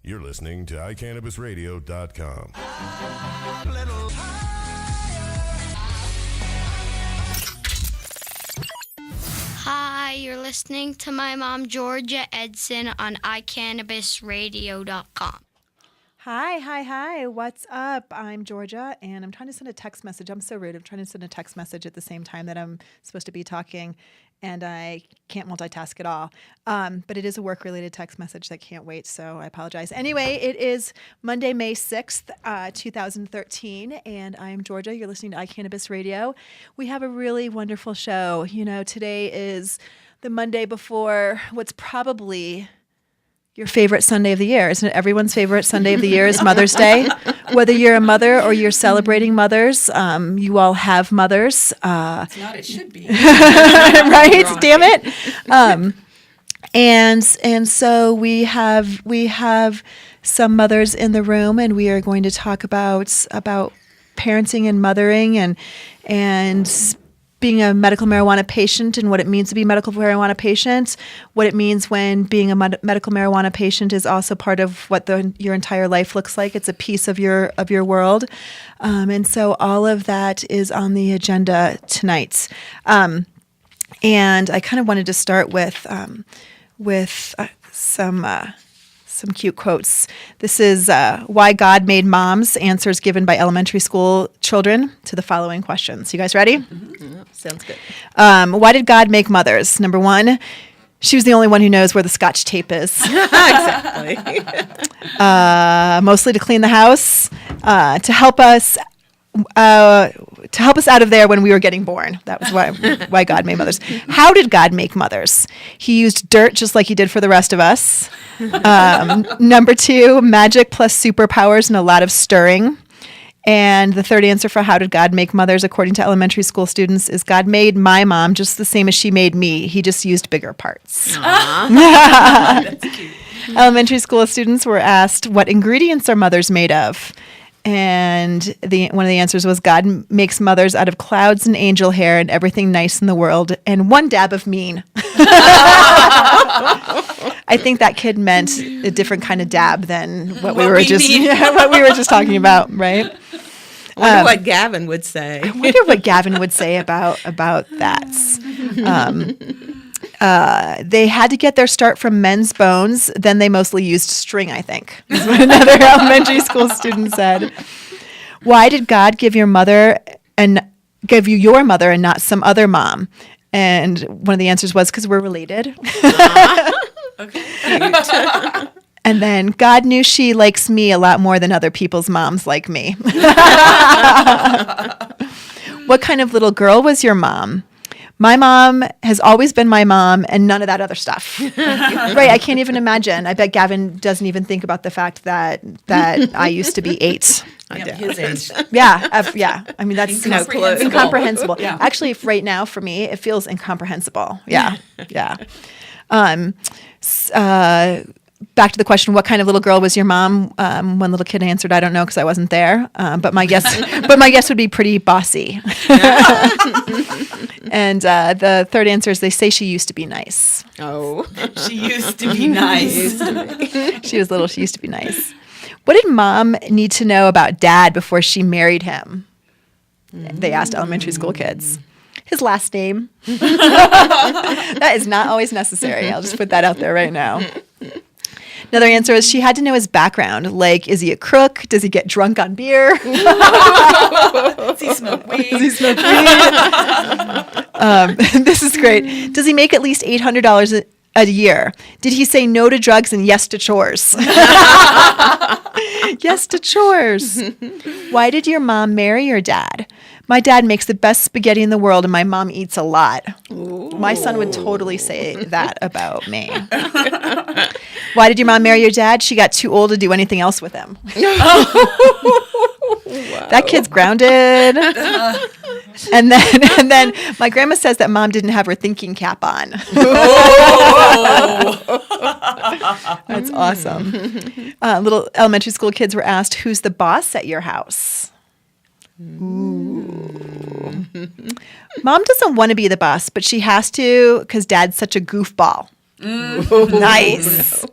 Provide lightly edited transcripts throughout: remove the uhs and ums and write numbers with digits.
You're listening to iCannabisRadio.com. Hi, you're listening to my mom, Georgia Edson, on iCannabisRadio.com. Hi. What's up? I'm Georgia, and I'm trying to send a text message. I'm so rude. I'm trying to send a text message at the same time that I'm supposed to be talking, and I can't multitask at all. But it is a work-related text message that can't wait, so I apologize. Anyway, it is Monday, May 6th, 2013, and I am Georgia. You're listening to iCannabis Radio. We have a really wonderful show. You know, today is the Monday before what's probably your favorite Sunday of the year. Isn't it everyone's favorite Sunday of the year is Mother's Day? Whether you're a mother or you're celebrating mothers, you all have mothers. It's not, it should be. Right? Damn it. And so we have some mothers in the room, and we are going to talk about parenting and mothering and being a medical marijuana patient and what it means to be a medical marijuana patient, what it means when being a medical marijuana patient is also part of what your entire life looks like. It's a piece of your world. And so all of that is on the agenda tonight. And I kind of wanted to start with some cute quotes. This is Why God Made Moms, answers given by elementary school children to the following questions. You guys ready? Mm-hmm. Yeah, sounds good. Why did God make mothers? Number one, she was the only one who knows where the Scotch tape is. Exactly. Mostly to clean the house, to help us out of there when we were getting born. That was why God made mothers. How did God make mothers? He used dirt just like he did for the rest of us. Number two, magic plus superpowers and a lot of stirring. And the third answer for how did God make mothers, according to elementary school students, is God made my mom just the same as she made me. He just used bigger parts. That's cute. Elementary school students were asked what ingredients are mothers made of. And one of the answers was God makes mothers out of clouds and angel hair and everything nice in the world and one dab of mean. I think that kid meant a different kind of dab than what we were just talking about, right? I wonder what Gavin would say. I wonder what Gavin would say about that. They had to get their start from men's bones. Then they mostly used string, I think, is what another elementary school student said. Why did God give you your mother and not some other mom? And one of the answers was because we're related. Okay. And then God knew she likes me a lot more than other people's moms like me. What kind of little girl was your mom? My mom has always been my mom and none of that other stuff. Right, I can't even imagine. I bet Gavin doesn't even think about the fact that I used to be 8. His age. Yeah. I mean, that's incomprehensible. Yeah. Actually, right now, for me, it feels incomprehensible. Yeah. Back to the question, what kind of little girl was your mom? One little kid answered, I don't know because I wasn't there. But my guess would be pretty bossy. And the third answer is they say she used to be nice. Oh, she used to be nice. She was little. She used to be nice. What did mom need to know about dad before she married him? They asked elementary school kids. His last name. That is not always necessary. I'll just put that out there right now. Another answer is she had to know his background. Like, is he a crook? Does he get drunk on beer? Does he smoke weed? This is great. Does he make at least $800 a year? Did he say no to drugs and yes to chores? Yes to chores. Why did your mom marry your dad? My dad makes the best spaghetti in the world and my mom eats a lot. Ooh. My son would totally say that about me. Why did your mom marry your dad? She got too old to do anything else with him. Wow. That kid's grounded. And then my grandma says that mom didn't have her thinking cap on. That's awesome. Little elementary school kids were asked, who's the boss at your house? Ooh. Mom doesn't want to be the boss, but she has to because dad's such a goofball. Nice.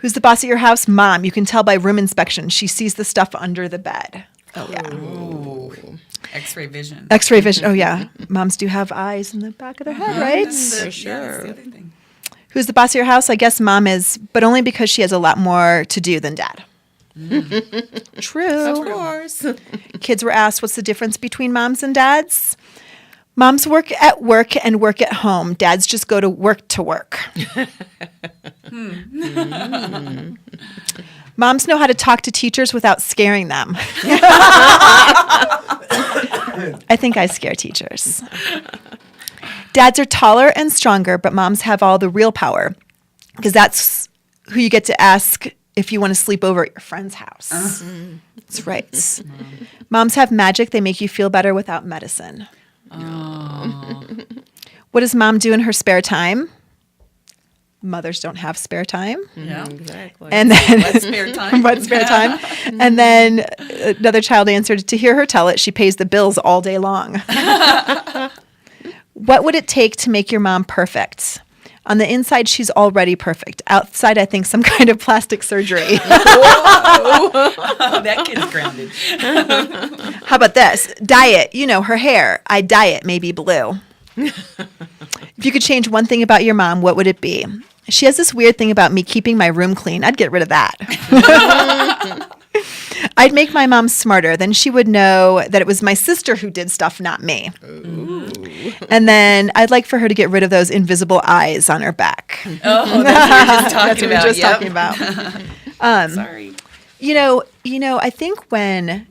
Who's the boss at your house? Mom. You can tell by room inspection. She sees the stuff under the bed. Oh, yeah. Ooh. X-ray vision. X-ray vision. Oh, yeah. Moms do have eyes in the back of their head, right? For sure. that's the other thing. Who's the boss of your house? I guess mom is, but only because she has a lot more to do than dad. True. Of course. Kids were asked, what's the difference between moms and dads? Moms work and work at home. Dads just go to work to work. Moms know how to talk to teachers without scaring them. I think I scare teachers. Dads are taller and stronger, but moms have all the real power because that's who you get to ask if you want to sleep over at your friend's house. That's right. Moms have magic. They make you feel better without medicine. Oh. What does mom do in her spare time? Mothers don't have spare time. Yeah. Exactly. And then What spare time? what spare time? And then another child answered, to hear her tell it, she pays the bills all day long. What would it take to make your mom perfect? On the inside, she's already perfect. Outside, I think some kind of plastic surgery. Oh, that kid's grounded. How about this? Diet. You know, her hair. I dye it, maybe blue. If you could change one thing about your mom, what would it be? She has this weird thing about me keeping my room clean. I'd get rid of that. I'd make my mom smarter. Then she would know that it was my sister who did stuff, not me. Ooh. And then I'd like for her to get rid of those invisible eyes on her back. Oh, that's what we were just talking That's about. what we were just talking about. Sorry. You know, I think when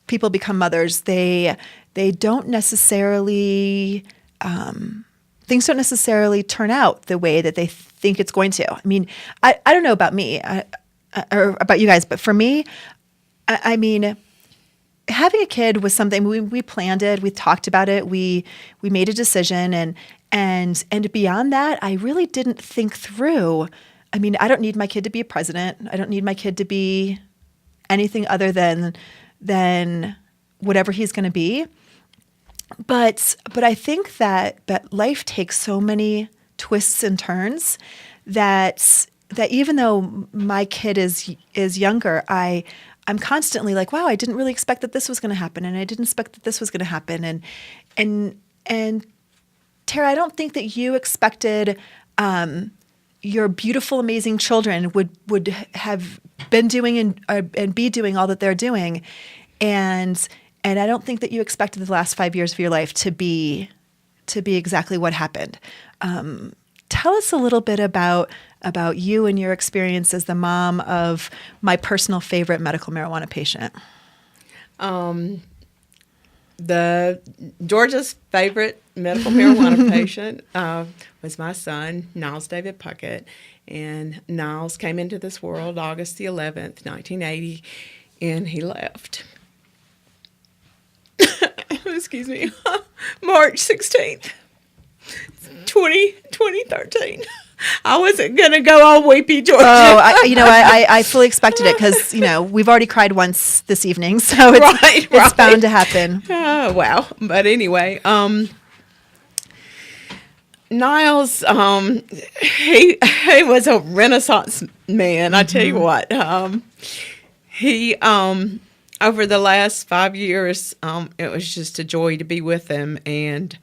people become mothers, they don't necessarily things don't necessarily turn out the way that they think it's going to. I mean, I don't know about me or about you guys, but for me, I mean, having a kid was something we planned it, we talked about it, we made a decision, and beyond that, I really didn't think through. I mean, I don't need my kid to be a president. I don't need my kid to be anything other than whatever he's going to be. But I think that life takes so many twists and turns that even though my kid is younger, I'm constantly like, wow, I didn't really expect that this was going to happen, and I didn't expect that this was going to happen, and Tara, I don't think that you expected your beautiful, amazing children would have been doing and be doing all that they're doing, and I don't think that you expected the last 5 years of your life to be exactly what happened. Tell us a little bit about you and your experience as the mom of my personal favorite medical marijuana patient. The Georgia's favorite medical marijuana patient was my son, Niles David Puckett. And Niles came into this world August the 11th, 1980, and he left. Excuse me, March 16th, 2013. I wasn't going to go all weepy, Georgia. Oh, I fully expected it because, we've already cried once this evening, so it's bound to happen. Oh, wow. But anyway, Niles, he was a Renaissance man, I tell you what. He, over the last 5 years, it was just a joy to be with him. And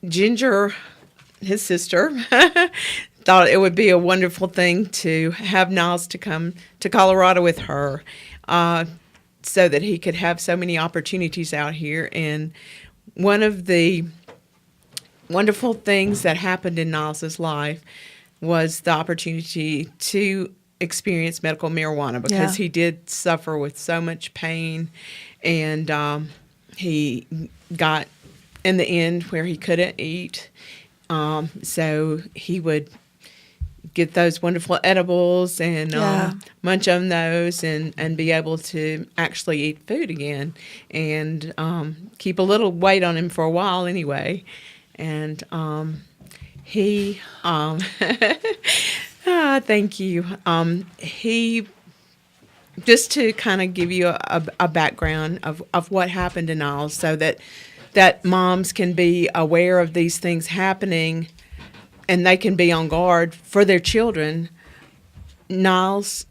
Ginger, his sister, thought it would be a wonderful thing to have Niles to come to Colorado with her so that he could have so many opportunities out here. And one of the wonderful things that happened in Niles' life was the opportunity to experience medical marijuana because he did suffer with so much pain, and he got in the end where he couldn't eat. So he would get those wonderful edibles and munch on those and be able to actually eat food again and keep a little weight on him for a while anyway. And he, thank you. He, just to kind of give you a background of what happened to Niles so that moms can be aware of these things happening and they can be on guard for their children. Niles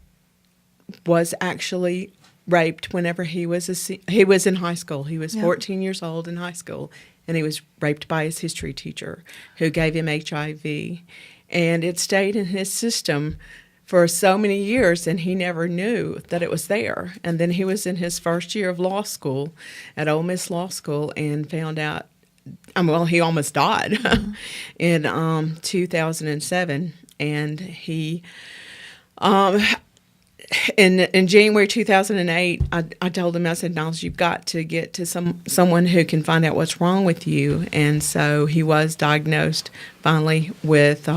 was actually raped whenever he was in high school. He was 14 years old in high school, and he was raped by his history teacher who gave him HIV. And it stayed in his system for so many years, and he never knew that it was there. And then he was in his first year of law school at Ole Miss Law School and found out, well, he almost died in 2007. And he... In January 2008, I told him, I said, Niles, you've got to get to someone who can find out what's wrong with you. And so he was diagnosed finally with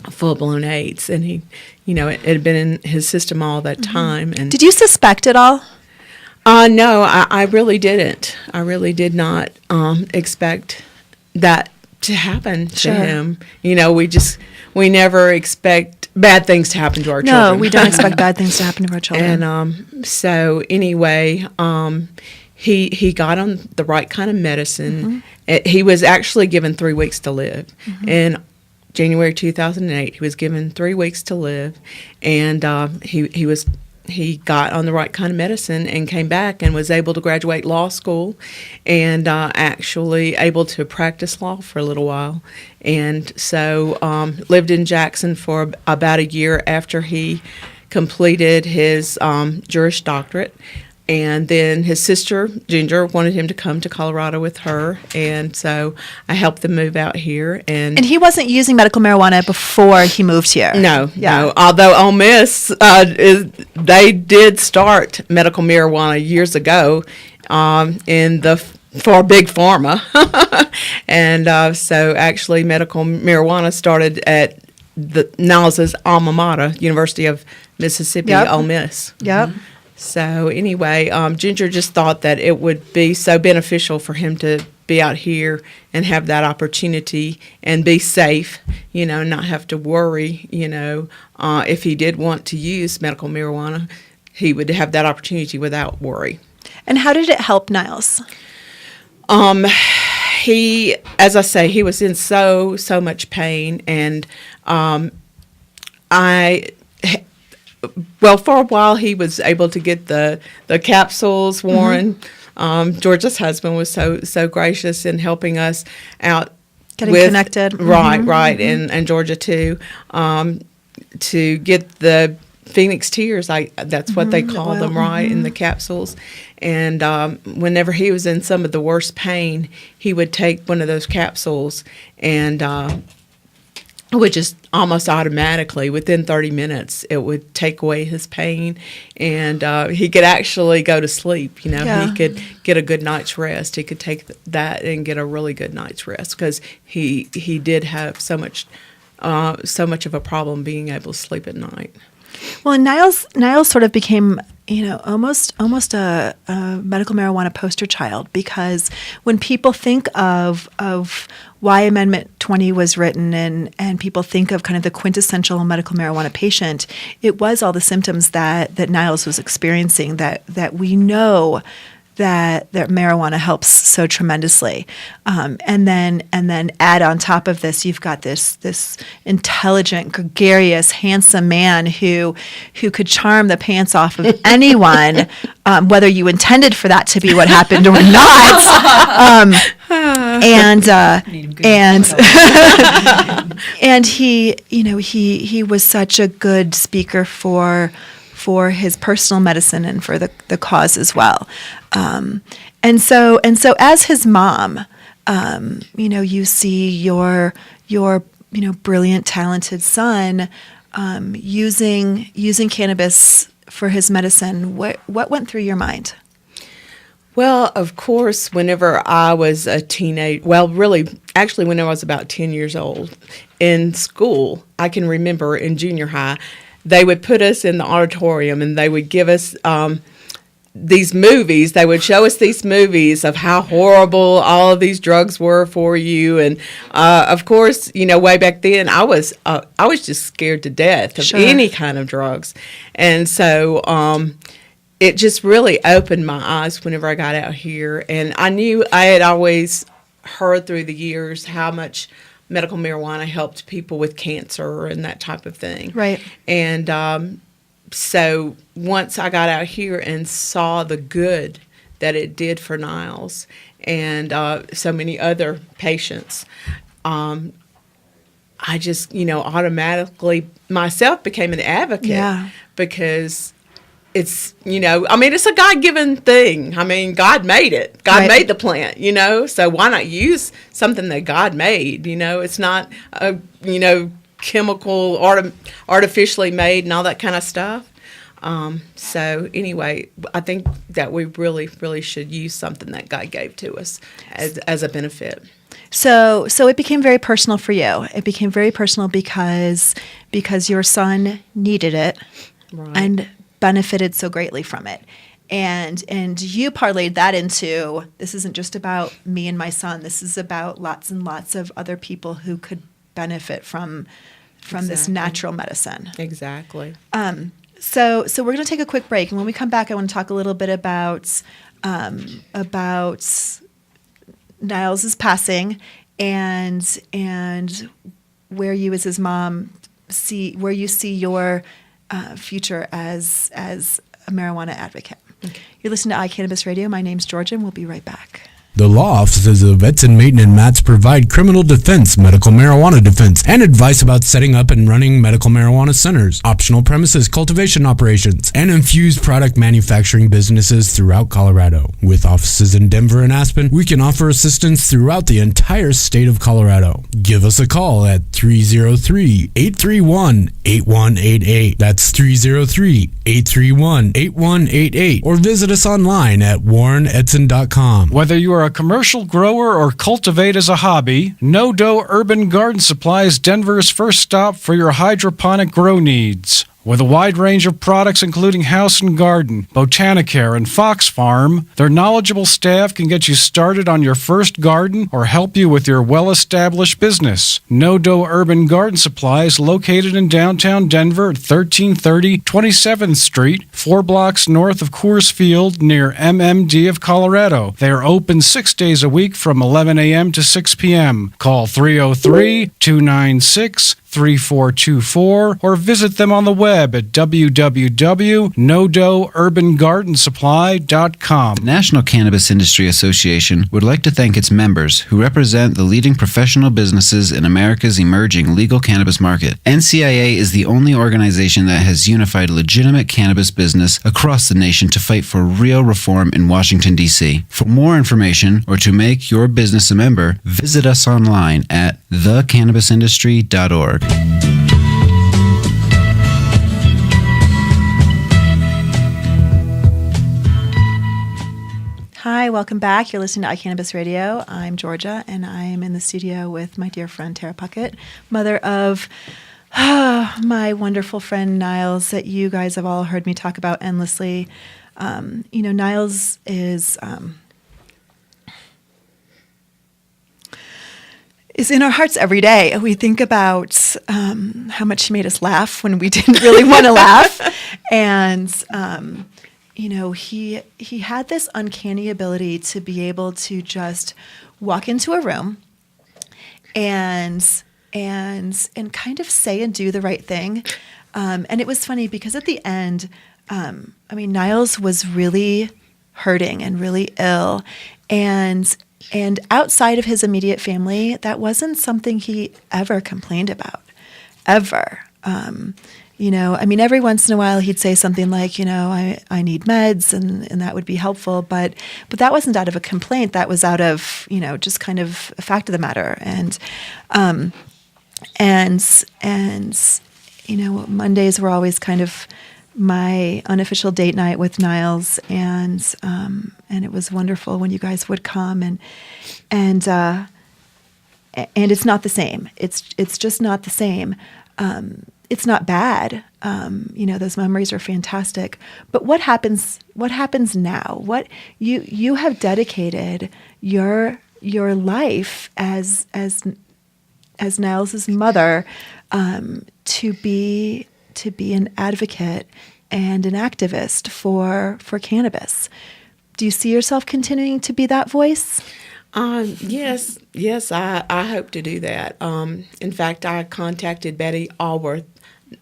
full-blown AIDS. And he, it had been in his system all that time. And Did you suspect it all? No, I really didn't. I really did not expect that to happen to him. We never expect bad things to happen to our children. No, we don't expect bad things to happen to our children. And so anyway, he got on the right kind of medicine. He was actually given 3 weeks to live. In January 2008, he was given 3 weeks to live, and he got on the right kind of medicine and came back and was able to graduate law school and actually able to practice law for a little while. And so lived in Jackson for about a year after he completed his Juris Doctorate. And then his sister, Ginger, wanted him to come to Colorado with her. And so I helped them move out here. And he wasn't using medical marijuana before he moved here? No. Although Ole Miss, they did start medical marijuana years ago for Big Pharma. And so actually medical marijuana started at Niles' alma mater, University of Mississippi, Ole Miss. Yep. So anyway, Ginger just thought that it would be so beneficial for him to be out here and have that opportunity and be safe, not have to worry, if he did want to use medical marijuana, he would have that opportunity without worry. And how did it help Niles? He, as I say, he was in so much pain, and for a while he was able to get the capsules. Warren, Georgia's husband, was so gracious in helping us out. Getting connected. Right, and Georgia too, to get the Phoenix Tears. That's what they call them, right, in the capsules. And whenever he was in some of the worst pain, he would take one of those capsules and would just almost automatically, within 30 minutes, it would take away his pain, and he could actually go to sleep. He could get a good night's rest. He could take that and get a really good night's rest because he did have so much of a problem being able to sleep at night. Well, Niles sort of became, almost a medical marijuana poster child, because when people think of why Amendment 20 was written and people think of kind of the quintessential medical marijuana patient, it was all the symptoms that Niles was experiencing that we know that marijuana helps so tremendously, and then add on top of this, you've got this intelligent, gregarious, handsome man who could charm the pants off of anyone, whether you intended for that to be what happened or not. And he was such a good speaker for his personal medicine and for the cause as well. And so as his mom, you see your brilliant, talented son using cannabis for his medicine. What went through your mind? Well, of course, whenever I was a teenager, actually when I was about 10 years old, in school, I can remember in junior high, they would put us in the auditorium and they would give us these movies. They would show us these movies of how horrible all of these drugs were for you. And of course, way back then, I was just scared to death of any kind of drugs. And so it just really opened my eyes whenever I got out here. And I knew I had always heard through the years how much medical marijuana helped people with cancer and that type of thing. Right. And so once I got out here and saw the good that it did for Niles and so many other patients, I just, automatically myself became an advocate because it's, it's a God-given thing. I mean, God made it. God made the plant, so why not use something that God made? It's not, chemical, artificially made and all that kind of stuff. So anyway, I think that we really, really should use something that God gave to us as a benefit. So it became very personal for you. It became very personal because your son needed it and benefited so greatly from it. And you parlayed that into, this isn't just about me and my son. This is about lots and lots of other people who could benefit from this natural medicine. Exactly. So we're going to take a quick break, and when we come back, I want to talk a little bit about Niles' passing and where you as his mom see your future as a marijuana advocate. Okay. You're listening to iCannabis Radio. My name's Georgia, and we'll be right back. The law offices of Edson, Maton, and Matz provide criminal defense, medical marijuana defense, and advice about setting up and running medical marijuana centers, optional premises cultivation operations, and infused product manufacturing businesses throughout Colorado. With offices in Denver and Aspen, we can offer assistance throughout the entire state of Colorado. Give us a call at 303-831-8188. That's 303-831-8188. Or visit us online at warrenedson.com. Whether you are a commercial grower or cultivate as a hobby, No Dough Urban Garden Supply is Denver's first stop for your hydroponic grow needs. With a wide range of products including House and Garden, Botanicare, and Fox Farm, their knowledgeable staff can get you started on your first garden or help you with your well-established business. No Dough Urban Garden Supply is located in downtown Denver at 1330 27th Street, 4 blocks north of Coors Field near MMD of Colorado. They are open 6 days a week from 11 a.m. to 6 p.m. Call 303-296-3424 or visit them on the web at www.nodoughurbangardensupply.com. The National Cannabis Industry Association would like to thank its members who represent the leading professional businesses in America's emerging legal cannabis market. NCIA is the only organization that has unified legitimate cannabis business across the nation to fight for real reform in Washington, D.C. For more information or to make your business a member, visit us online at thecannabisindustry.org. Hi, welcome back. You're listening to iCannabis Radio. I'm Georgia, and I am in the studio with my dear friend Tara Puckett, mother of my wonderful friend Niles, that you guys have all heard me talk about endlessly. Niles is in our hearts every day. We think about how much she made us laugh when we didn't really want to laugh. And, he had this uncanny ability to be able to just walk into a room and kind of say and do the right thing. And it was funny because at the end, Niles was really hurting and really ill. And outside of his immediate family, that wasn't something he ever complained about, ever. Every once in a while he'd say something like, I need meds and that would be helpful. But that wasn't out of a complaint. That was out of, just kind of a fact of the matter. And Mondays were always kind of my unofficial date night with Niles, and it was wonderful when you guys would come, and it's not the same. It's just not the same. It's not bad. Those memories are fantastic. But what happens now? What you have dedicated your life as Niles' mother to be an advocate and an activist for cannabis. Do you see yourself continuing to be that voice? Yes, I hope to do that. In fact, I contacted Betty Allworth,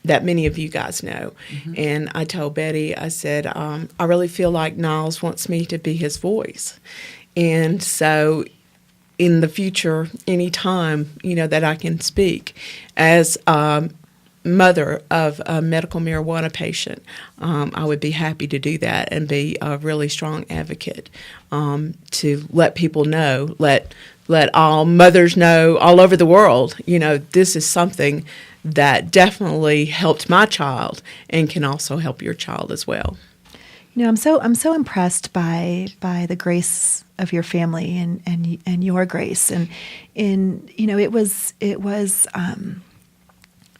that many of you guys know, and I told Betty, I said, I really feel like Niles wants me to be his voice, and so in the future, any time that I can speak as mother of a medical marijuana patient, I would be happy to do that and be a really strong advocate to let people know, let all mothers know all over the world, this is something that definitely helped my child and can also help your child as well. I'm so impressed by the grace of your family and your grace, and it was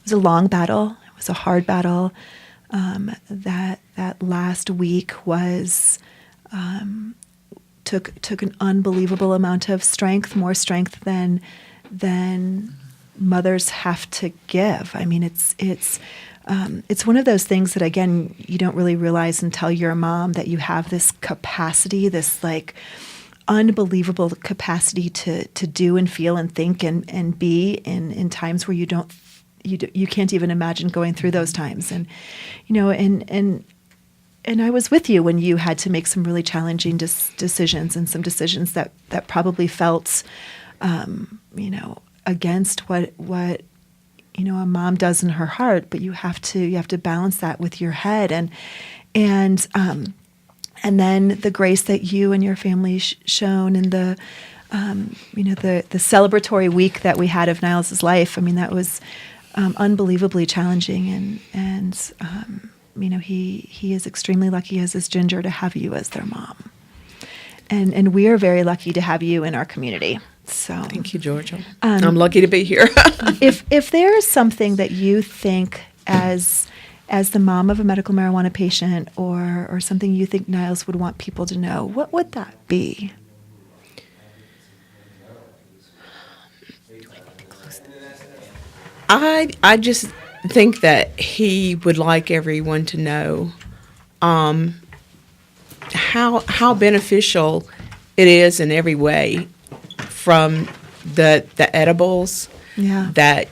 a long battle. It was a hard battle. That last week was took an unbelievable amount of strength, more strength than mothers have to give. I mean, it's one of those things that, again, you don't really realize until you're a mom, that you have this capacity, this like unbelievable capacity to do and feel and think and be in times where you can't even imagine going through those times. And and I was with you when you had to make some really challenging decisions, and some decisions that probably felt against what a mom does in her heart, but you have to balance that with your head, and then the grace that you and your family shown in the celebratory week that we had of Niles's life. I mean, that was unbelievably challenging, and he is extremely lucky as his Ginger to have you as their mom, and we are very lucky to have you in our community. So thank you, Georgia. I'm lucky to be here. if there is something that you think as the mom of a medical marijuana patient, or something you think Niles would want people to know, what would that be? I just think that he would like everyone to know how beneficial it is in every way, from the edibles that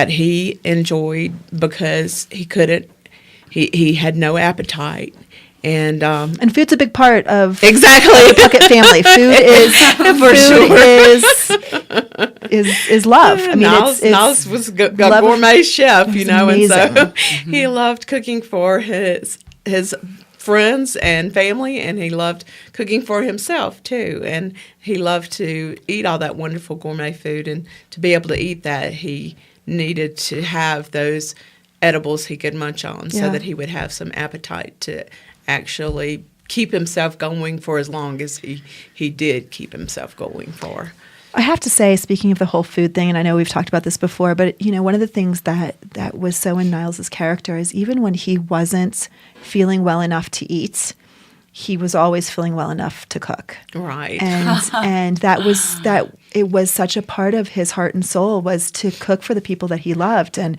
he enjoyed because he had no appetite. And food's a big part of exactly the Puckett family. Food is love. I mean, Niles was a gourmet chef, and so he loved cooking for his friends and family, and he loved cooking for himself too. And he loved to eat all that wonderful gourmet food, and to be able to eat that, he needed to have those edibles he could munch on, so that he would have some appetite to actually keep himself going for as long as he did keep himself going for. I have to say, speaking of the whole food thing, and I know we've talked about this before, but one of the things that was so in Niles's character is, even when he wasn't feeling well enough to eat, he was always feeling well enough to cook. Right. And it was such a part of his heart and soul, was to cook for the people that he loved. And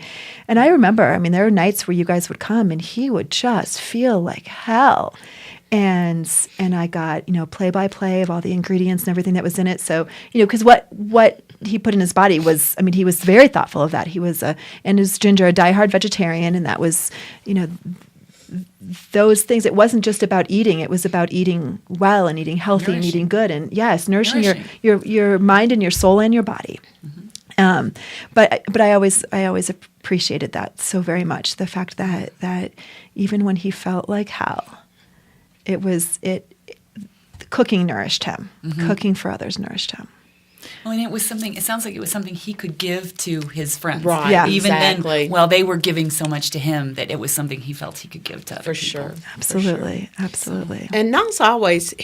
I remember, I mean, there were nights where you guys would come and he would just feel like hell. And I got, play-by-play of all the ingredients and everything that was in it. So, because what he put in his body was, I mean, he was very thoughtful of that. He was, and his Ginger, a diehard vegetarian, and that was, those things. It wasn't just about eating; it was about eating well and eating healthy and eating good, and nourishing your mind and your soul and your body. Mm-hmm. But I always appreciated that so very much. The fact that even when he felt like hell, cooking nourished him. Mm-hmm. Cooking for others nourished him. Well, and it sounds like it was something he could give to his friends. Right, yeah, even exactly. then, they were giving so much to him, that it was something he felt he could give to other people. Sure. Absolutely. Absolutely. And Niles always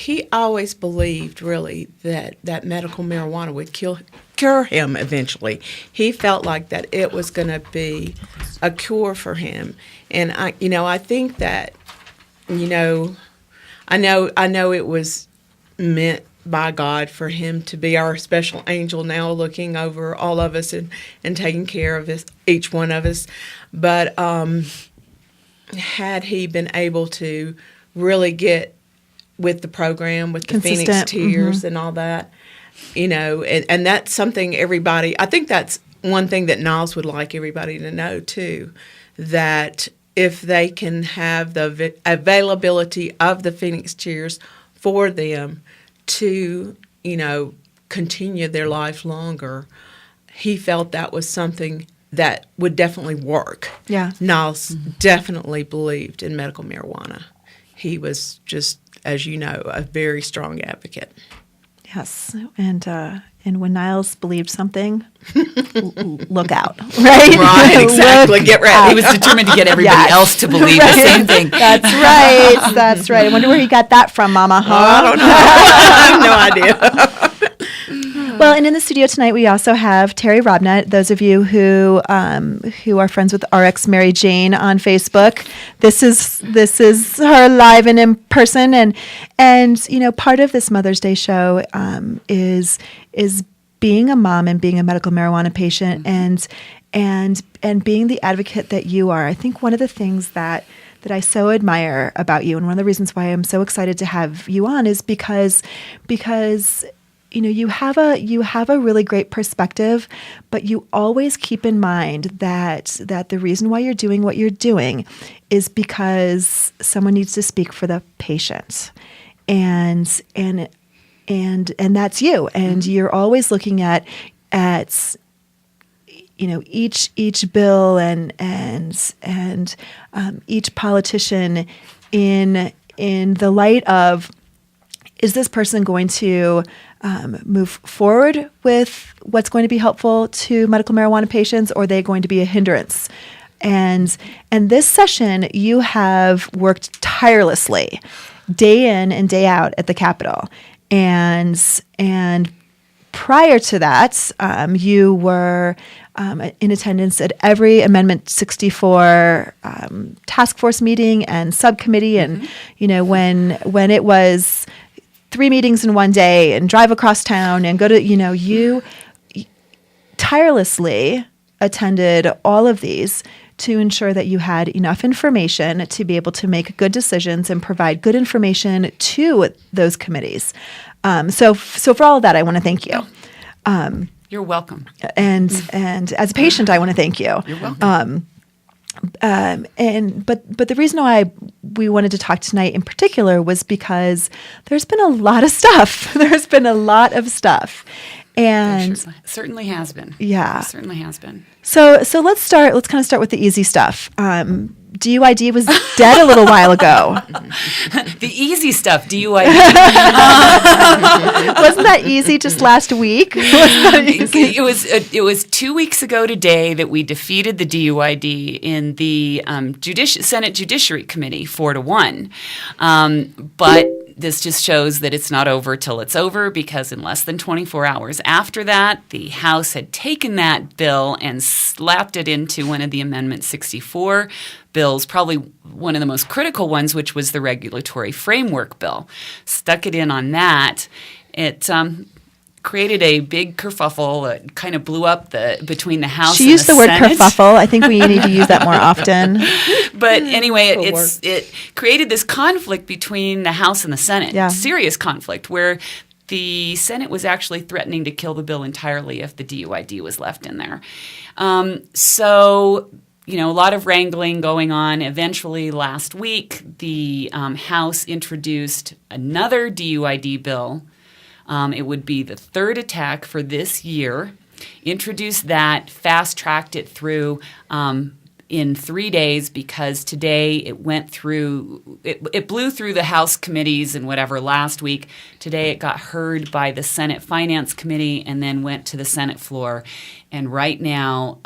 believed, really, that medical marijuana would cure him eventually. He felt like that it was going to be a cure for him. And I think that, I know it was meant by God for him to be our special angel now, looking over all of us and taking care of each one of us. But had he been able to really get with the program, with the Phoenix Tears and all that, And that's something everybody, I think that's one thing that Niles would like everybody to know too, that if they can have the availability of the Phoenix chairs for them to, continue their life longer, he felt that was something that would definitely work. Yeah. Niles definitely believed in medical marijuana. He was just, as you know, a very strong advocate. Yes, and when Niles believed something, look out, right? Right, exactly. Get ready. He was determined to get everybody Yes. else to believe the same thing. That's right. That's right. I wonder where he got that from, Mama. Huh? I don't know. I have no idea. Well, and in the studio tonight, we also have Terry Robnett. Those of you who are friends with RX Mary Jane on Facebook, this is her live and in person, and part of this Mother's Day show is being a mom and being a medical marijuana patient, and being the advocate that you are. I think one of the things that I so admire about you, and one of the reasons why I'm so excited to have you on, is because you have a really great perspective, but you always keep in mind that the reason why you're doing what you're doing is because someone needs to speak for the patient, and that's you. And you're always looking at each bill and each politician in the light of, is this person going to move forward with what's going to be helpful to medical marijuana patients, or are they going to be a hindrance? And this session, you have worked tirelessly, day in and day out at the Capitol. And prior to that, you were in attendance at every Amendment 64 task force meeting and subcommittee, and when it was 3 meetings in one day and drive across town and go to, you tirelessly attended all of these to ensure that you had enough information to be able to make good decisions and provide good information to those committees. So for all of that, I want to thank you. You're welcome. And as a patient, I want to thank you. You're welcome. But the reason why we wanted to talk tonight in particular was because there's been a lot of stuff. There's been a lot of stuff. And certainly has been. Yeah. Certainly has been. So let's kind of start with the easy stuff. DUID was dead a little while ago. The easy stuff, DUID. Wasn't that easy just last week? It was 2 weeks ago today that we defeated the DUID in the Senate Judiciary Committee 4-1. But this just shows that it's not over till it's over, because in less than 24 hours after that, the House had taken that bill and slapped it into one of the Amendment 64 bills, probably one of the most critical ones, which was the Regulatory Framework Bill. Stuck it in on that. It created a big kerfuffle. It kind of blew up between the House and the Senate. She used the word kerfuffle. I think we need to use that more often. But anyway, it created this conflict between the House and the Senate. Yeah. Serious conflict, where the Senate was actually threatening to kill the bill entirely if the DUID was left in there. So a lot of wrangling going on. Eventually, last week, the House introduced another DUID bill. It would be the third attack for this year. Introduced that, fast-tracked it through in 3 days, because today it went through, it blew through the House committees and whatever last week. Today it got heard by the Senate Finance Committee and then went to the Senate floor. And right now,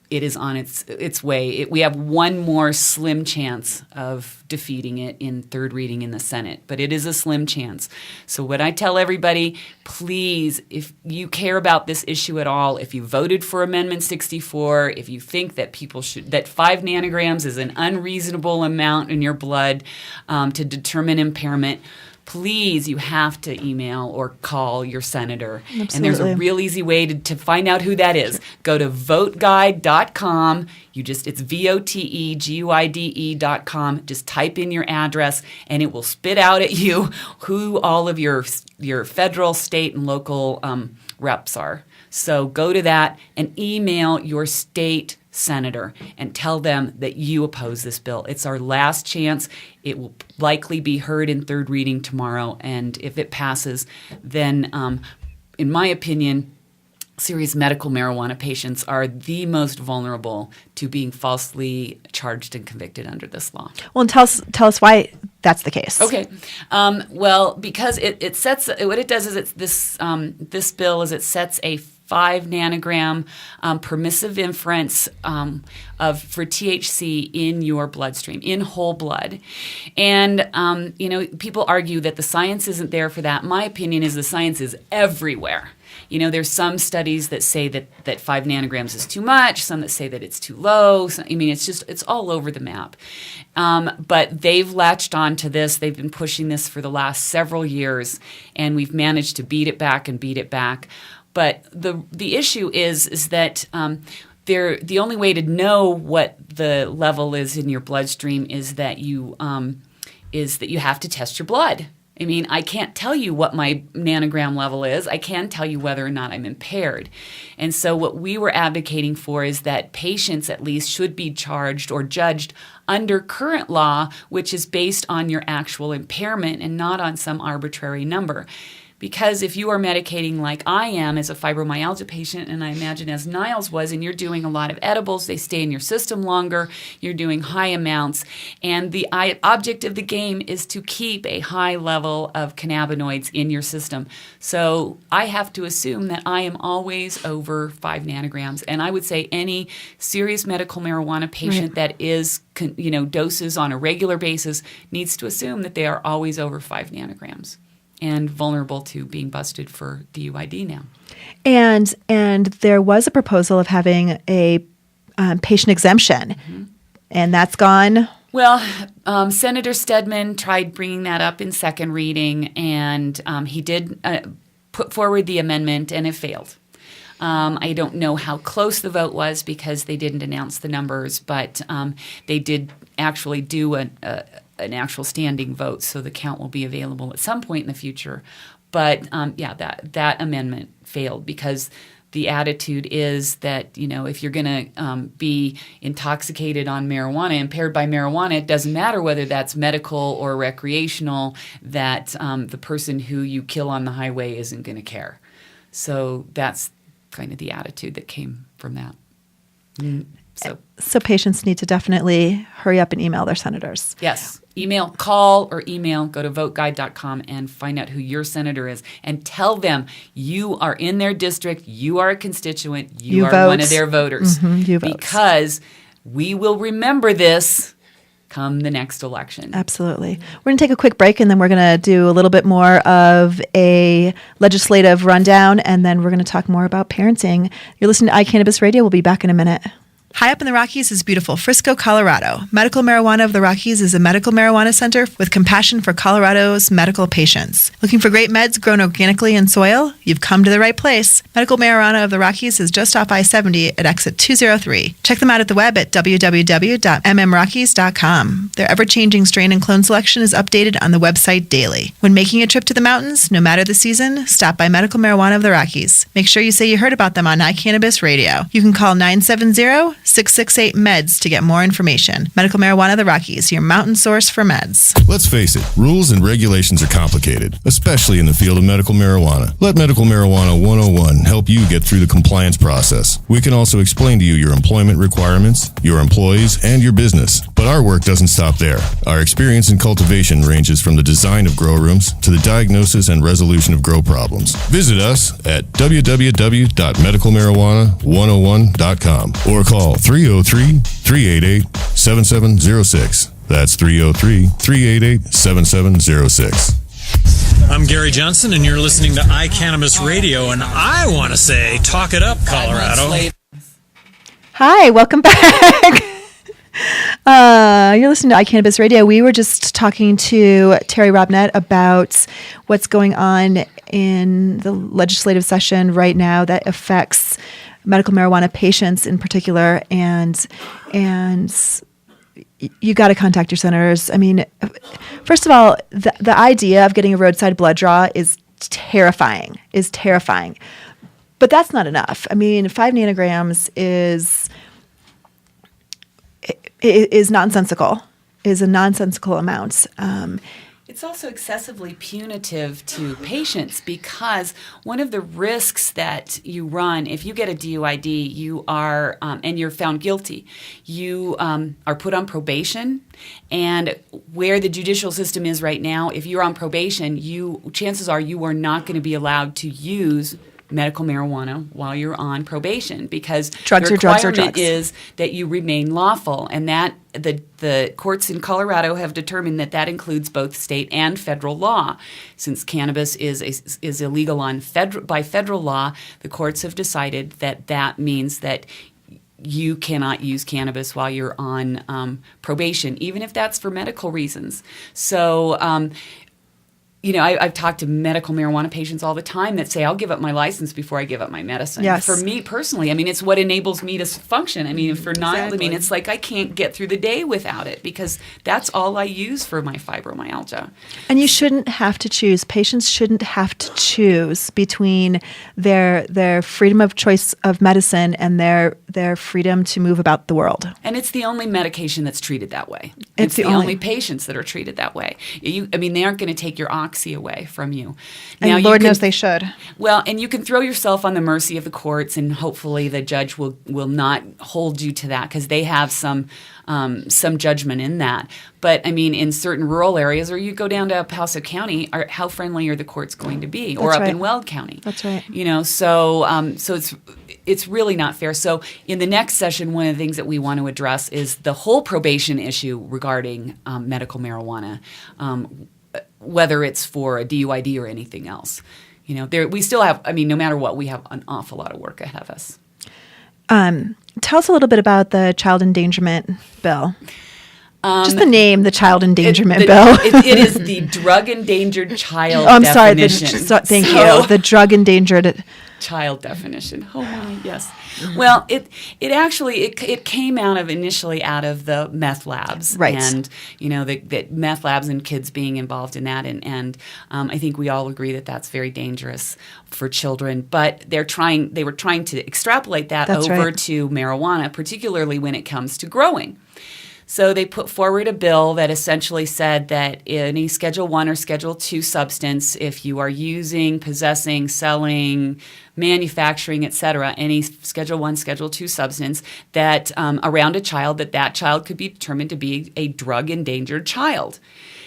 it is on its way. We have one more slim chance of defeating it in third reading in the Senate, but it is a slim chance. So what I tell everybody, please, if you care about this issue at all, if you voted for Amendment 64, if you think that that 5 nanograms is an unreasonable amount in your blood to determine impairment, please, you have to email or call your senator. Absolutely. And there's a real easy way to find out who that is. Go to voteguide.com. It's voteguide.com. Just type in your address, and it will spit out at you who all of your federal, state, and local reps are. So go to that and email your state senator and tell them that you oppose this bill. It's our last chance. It will likely be heard in third reading tomorrow, and if it passes, then, in my opinion, serious medical marijuana patients are the most vulnerable to being falsely charged and convicted under this law. Well, and tell us why that's the case. Okay. Well, because it sets what it does is this bill is it sets a 5 nanogram permissive inference for THC in your bloodstream, in whole blood. And, people argue that the science isn't there for that. My opinion is the science is everywhere. There's some studies that say that 5 nanograms is too much, some that say that it's too low. It's all over the map. But they've latched on to this. They've been pushing this for the last several years, and we've managed to beat it back. But the issue is that the only way to know what the level is in your bloodstream is that you have to test your blood. I can't tell you what my nanogram level is. I can tell you whether or not I'm impaired. And so what we were advocating for is that patients at least should be charged or judged under current law, which is based on your actual impairment and not on some arbitrary number. Because if you are medicating like I am as a fibromyalgia patient, and I imagine as Niles was, and you're doing a lot of edibles, they stay in your system longer, you're doing high amounts, and the object of the game is to keep a high level of cannabinoids in your system. So I have to assume that I am always over 5 nanograms, and I would say any serious medical marijuana patient that is doses on a regular basis needs to assume that they are always over 5 nanograms. And vulnerable to being busted for DUID now. And there was a proposal of having a patient exemption, and that's gone. Well, Senator Stedman tried bringing that up in second reading, and he did put forward the amendment, and it failed. I don't know how close the vote was because they didn't announce the numbers, but they did actually do an actual standing vote, so the count will be available at some point in the future. But that amendment failed because the attitude is that if you're going to be intoxicated on marijuana, impaired by marijuana, it doesn't matter whether that's medical or recreational. That the person who you kill on the highway isn't going to care. So that's kind of the attitude that came from that. So patients need to definitely hurry up and email their senators. Yes. Call or email, go to voteguide.com and find out who your senator is and tell them you are in their district, you are a constituent, you are vote. One of their voters. You vote. Because we will remember this come the next election. Absolutely. We're going to take a quick break, and then we're going to do a little bit more of a legislative rundown, and then we're going to talk more about parenting. You're listening to iCannabis Radio. We'll be back in a minute. High up in the Rockies is beautiful Frisco, Colorado. Medical Marijuana of the Rockies is a medical marijuana center with compassion for Colorado's medical patients. Looking for great meds grown organically in soil? You've come to the right place. Medical Marijuana of the Rockies is just off I-70 at exit 203. Check them out at the web at www.mmrockies.com. Their ever-changing strain and clone selection is updated on the website daily. When making a trip to the mountains, no matter the season, stop by Medical Marijuana of the Rockies. Make sure you say you heard about them on iCannabis Radio. You can call 970-668-MEDS to get more information. Medical Marijuana of the Rockies, your mountain source for meds. Let's face it, rules and regulations are complicated, especially in the field of medical marijuana. Let Medical Marijuana 101 help you get through the compliance process. We can also explain to you your employment requirements, your employees, and your business. But our work doesn't stop there. Our experience in cultivation ranges from the design of grow rooms to the diagnosis and resolution of grow problems. Visit us at www.medicalmarijuana101.com or call 303-388-7706. That's 303-388-7706. I'm Gary Johnson, and you're listening to iCannabis Radio, and I want to say, talk it up, Colorado. Hi, welcome back. You're listening to iCannabis Radio. We were just talking to Terry Robnett about what's going on in the legislative session right now that affects medical marijuana patients in particular, and you got to contact your senators. I mean, first of all, the idea of getting a roadside blood draw is terrifying. But that's not enough. I mean, 5 nanograms is nonsensical. Is a nonsensical amount. It's also excessively punitive to patients because one of the risks that you run if you get a DUID, you are and you're found guilty, you are put on probation. And where the judicial system is right now, if you're on probation, chances are you are not going to be allowed to use medical marijuana while you're on probation because drugs the are drugs requirement is that you remain lawful, and that the courts in Colorado have determined that includes both state and federal law. Since cannabis is illegal by federal law, the courts have decided that means that you cannot use cannabis while you're on probation, even if that's for medical reasons. So. I've talked to medical marijuana patients all the time that say, I'll give up my license before I give up my medicine. Yes. For me personally, I mean, it's what enables me to function. I mean, for not, Exactly. I mean, it's like I can't get through the day without it because that's all I use for my fibromyalgia. And you shouldn't have to choose. Patients shouldn't have to choose between their freedom of choice of medicine and their freedom to move about the world. And it's the only medication that's treated that way. It's the the only only patients that are treated that way. They aren't going to take your oxy away from you. And Now, Lord knows they should. Well, and you can throw yourself on the mercy of the courts, and hopefully the judge will not hold you to that because they have some judgment in that. But I mean, in certain rural areas, or you go down to El Paso County, how friendly are the courts going to be? Or That's up right. in Weld County. That's right. So it's really not fair. So in the next session, one of the things that we want to address is the whole probation issue regarding medical marijuana. Whether it's for a DUID or anything else. We still have, I mean, no matter what, we have an awful lot of work ahead of us. Tell us a little bit about the child endangerment bill. Just the name, the child endangerment bill. It is the drug endangered child I'm definition. sorry. Thank you. The drug endangered child definition. Oh my, yes. Well, it actually came initially out of the meth labs, right? And the meth labs and kids being involved in that, and I think we all agree that that's very dangerous for children. But they were trying to extrapolate that That's over right. to marijuana, particularly when it comes to growing. So they put forward a bill that essentially said that any Schedule I or Schedule II substance, if you are using, possessing, selling, manufacturing, etc., any Schedule I, Schedule II substance that around a child, that child could be determined to be a drug-endangered child.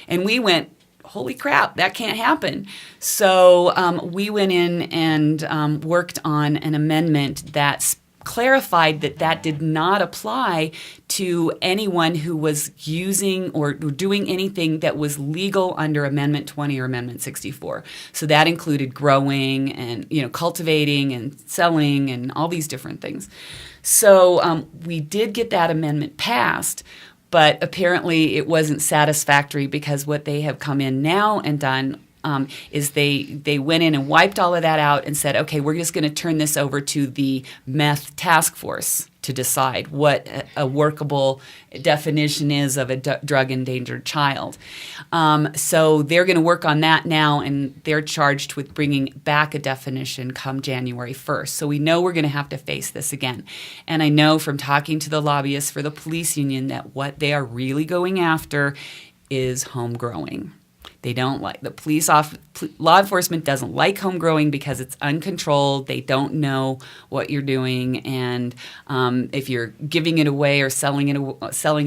And we went, holy crap, that can't happen. So we went in and worked on an amendment that clarified that did not apply to anyone who was using or doing anything that was legal under Amendment 20 or Amendment 64. So that included growing and cultivating and selling and all these different things. So we did get that amendment passed, but apparently it wasn't satisfactory because what they have come in now and done is they went in and wiped all of that out and said, okay, we're just going to turn this over to the meth task force to decide what a workable definition is of a drug-endangered child. So they're going to work on that now, and they're charged with bringing back a definition come January 1st. So we know we're going to have to face this again. And I know from talking to the lobbyists for the police union that what they are really going after is home growing. They don't like law enforcement doesn't like home growing because it's uncontrolled. They don't know what you're doing, and if you're giving it away or selling it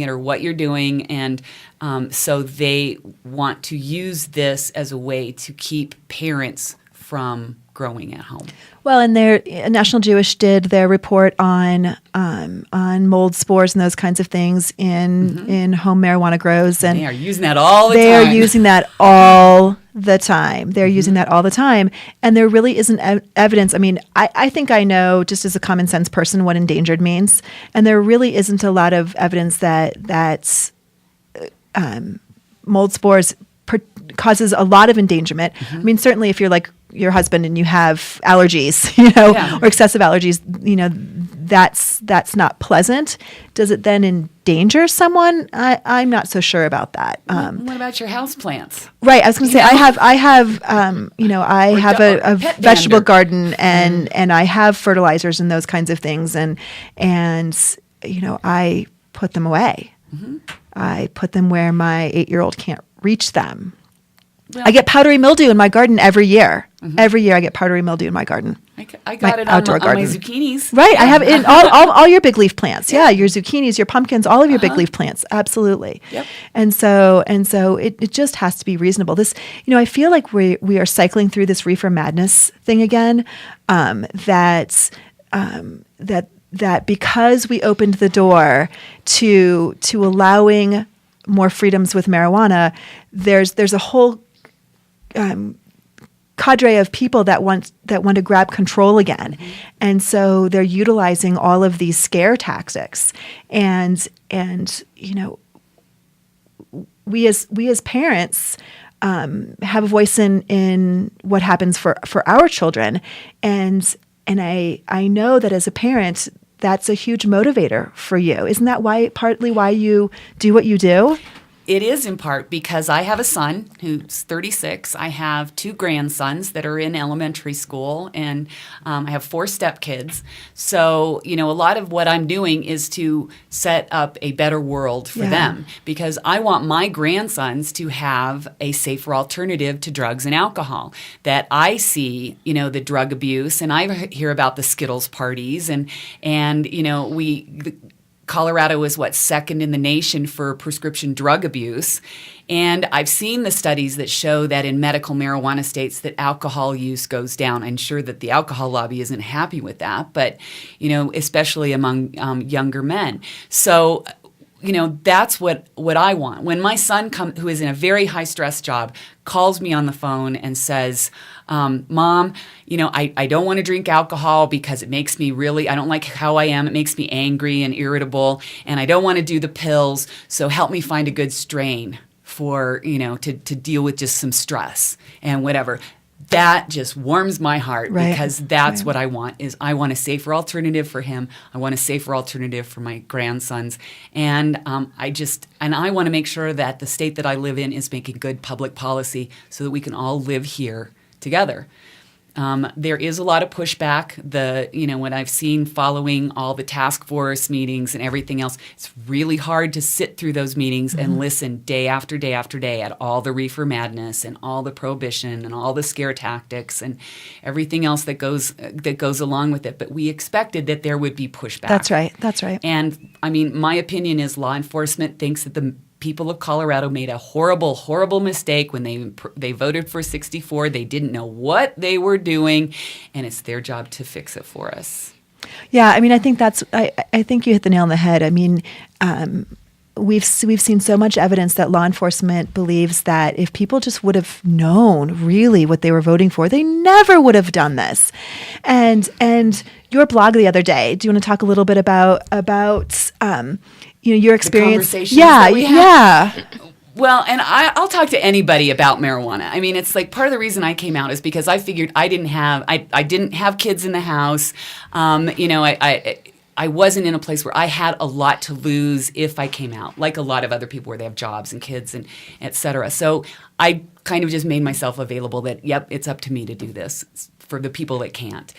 or what you're doing, and so they want to use this as a way to keep parents from growing at home. Well, and National Jewish did their report on mold spores and those kinds of things in home marijuana grows, and they are using that all the time. They are using that all the time. They're using that all the time, and there really isn't evidence. I mean, I think I know just as a common sense person what endangered means, and there really isn't a lot of evidence that mold spores causes a lot of endangerment. I mean, certainly if you're like your husband and you have allergies, or excessive allergies, that's not pleasant. Does it then endanger someone? I'm not so sure about that. What about your house plants? Right. I was going to say, I have a pet vegetable dander. garden and I have fertilizers and those kinds of things. And I put them away. I put them where my 8-year-old can't reach them. Well, I get powdery mildew in my garden every year. Every year I get powdery mildew in my garden. I got it on outdoor my garden. zucchinis. Right. I have it in all your big leaf plants. Yeah. Your zucchinis, your pumpkins, all of your big leaf plants. Absolutely. Yep. And so it just has to be reasonable. This, I feel like we are cycling through this reefer madness thing again. That because we opened the door to allowing more freedoms with marijuana, there's a whole cadre of people that want to grab control again, and so they're utilizing all of these scare tactics, and we as parents have a voice in what happens for our children, and I know that as a parent, that's a huge motivator for you. Isn't that partly why you do what you do? It is in part because I have a son who's 36. I have 2 grandsons that are in elementary school, and I have 4 stepkids. So, a lot of what I'm doing is to set up a better world for them, because I want my grandsons to have a safer alternative to drugs and alcohol. That I see, the drug abuse, and I hear about the Skittles parties, and Colorado is second in the nation for prescription drug abuse. And I've seen the studies that show that in medical marijuana states that alcohol use goes down. I'm sure that the alcohol lobby isn't happy with that, but, especially among younger men. So, that's what I want. When my son, who is in a very high-stress job, calls me on the phone and says, Mom, I don't want to drink alcohol because it makes me I don't like how I am. It makes me angry and irritable, and I don't want to do the pills, so help me find a good strain for, to deal with just some stress and whatever. That just warms my heart, because that's what I want. I want a safer alternative for him. I want a safer alternative for my grandsons. And I want to make sure that the state that I live in is making good public policy so that we can all live here together. There is a lot of pushback. What I've seen following all the task force meetings and everything else, it's really hard to sit through those meetings and listen day after day after day at all the reefer madness and all the prohibition and all the scare tactics and everything else that goes along with it. But we expected that there would be pushback. That's right. And my opinion is law enforcement thinks that the people of Colorado made a horrible, horrible mistake when they voted for 64. They didn't know what they were doing, and it's their job to fix it for us. Yeah, I think I think you hit the nail on the head. We've seen so much evidence that law enforcement believes that if people just would have known really what they were voting for, they never would have done this. And your blog the other day, do you want to talk a little bit about your experience? The conversations that we had? Yeah. Well, and I'll talk to anybody about marijuana. It's part of the reason I came out is because I figured I didn't have kids in the house. I wasn't in a place where I had a lot to lose if I came out, like a lot of other people where they have jobs and kids and et cetera. So I kind of just made myself available that, yep, it's up to me to do this for the people that can't.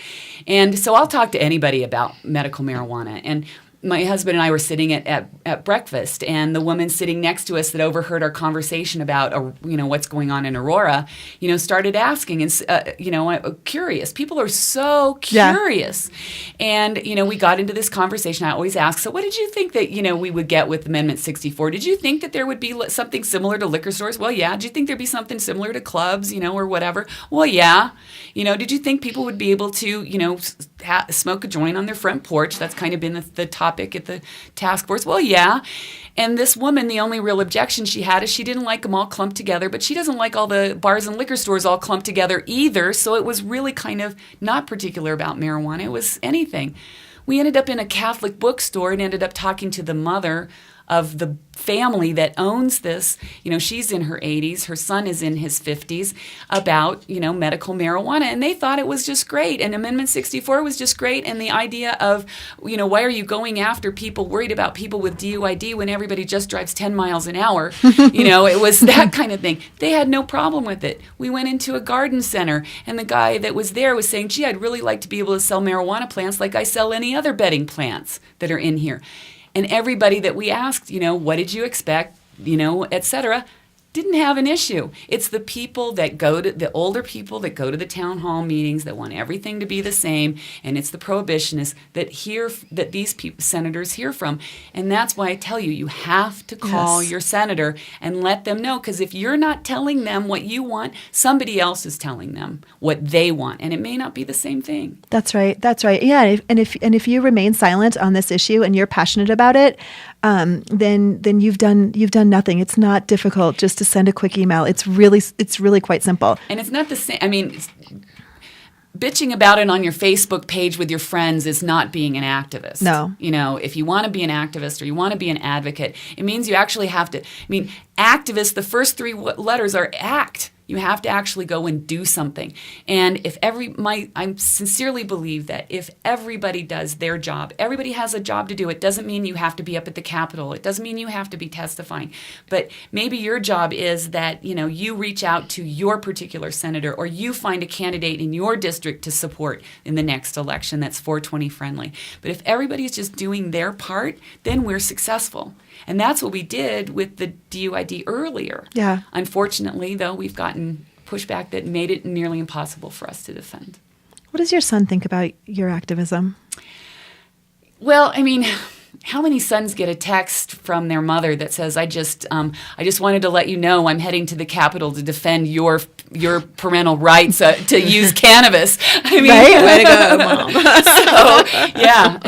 And so I'll talk to anybody about medical marijuana. And my husband and I were sitting at breakfast, and the woman sitting next to us that overheard our conversation about what's going on in Aurora, started asking and curious. People are so curious, and we got into this conversation. I always ask, so what did you think that we would get with Amendment 64? Did you think that there would be something similar to liquor stores? Well, yeah. Did you think there'd be something similar to clubs, or whatever? Well, yeah. Did you think people would be able to smoke a joint on their front porch? That's kind of been the topic at the task force. Well, yeah. And this woman, the only real objection she had is she didn't like them all clumped together, but she doesn't like all the bars and liquor stores all clumped together either. So it was really kind of not particular about marijuana. It was anything. We ended up in a Catholic bookstore and ended up talking to the mother of the family that owns this, she's in her 80s, her son is in his 50s, about, medical marijuana. And they thought it was just great. And Amendment 64 was just great. And the idea of, why are you going after people, worried about people with DUID when everybody just drives 10 miles an hour? It was that kind of thing. They had no problem with it. We went into a garden center, and the guy that was there was saying, gee, I'd really like to be able to sell marijuana plants like I sell any other bedding plants that are in here. And everybody that we asked, what did you expect, et cetera, didn't have an issue. It's the people that the older people that go to the town hall meetings that want everything to be the same, and it's the prohibitionists that these senators hear from. And that's why I tell you, you have to call your senator and let them know, because if you're not telling them what you want, somebody else is telling them what they want, and it may not be the same thing. That's right. Yeah, and if you remain silent on this issue and you're passionate about it, then you've done nothing. It's not difficult just to send a quick email. It's really quite simple. And it's not the same. I mean, bitching about it on your Facebook page with your friends is not being an activist. No. If you want to be an activist or you want to be an advocate, it means you actually have to. Activist, the first three letters are act. You have to actually go and do something. And I sincerely believe that if everybody does their job, everybody has a job to do. It doesn't mean you have to be up at the Capitol. It doesn't mean you have to be testifying. But maybe your job is that, you reach out to your particular senator, or you find a candidate in your district to support in the next election that's 420 friendly. But if everybody's just doing their part, then we're successful. And that's what we did with the DUID earlier. Yeah. Unfortunately, though, we've gotten pushback that made it nearly impossible for us to defend. What does your son think about your activism? Well, how many sons get a text from their mother that says, I just wanted to let you know I'm heading to the Capitol to defend your parental rights to use cannabis. Right? Way to go, Mom. So, yeah,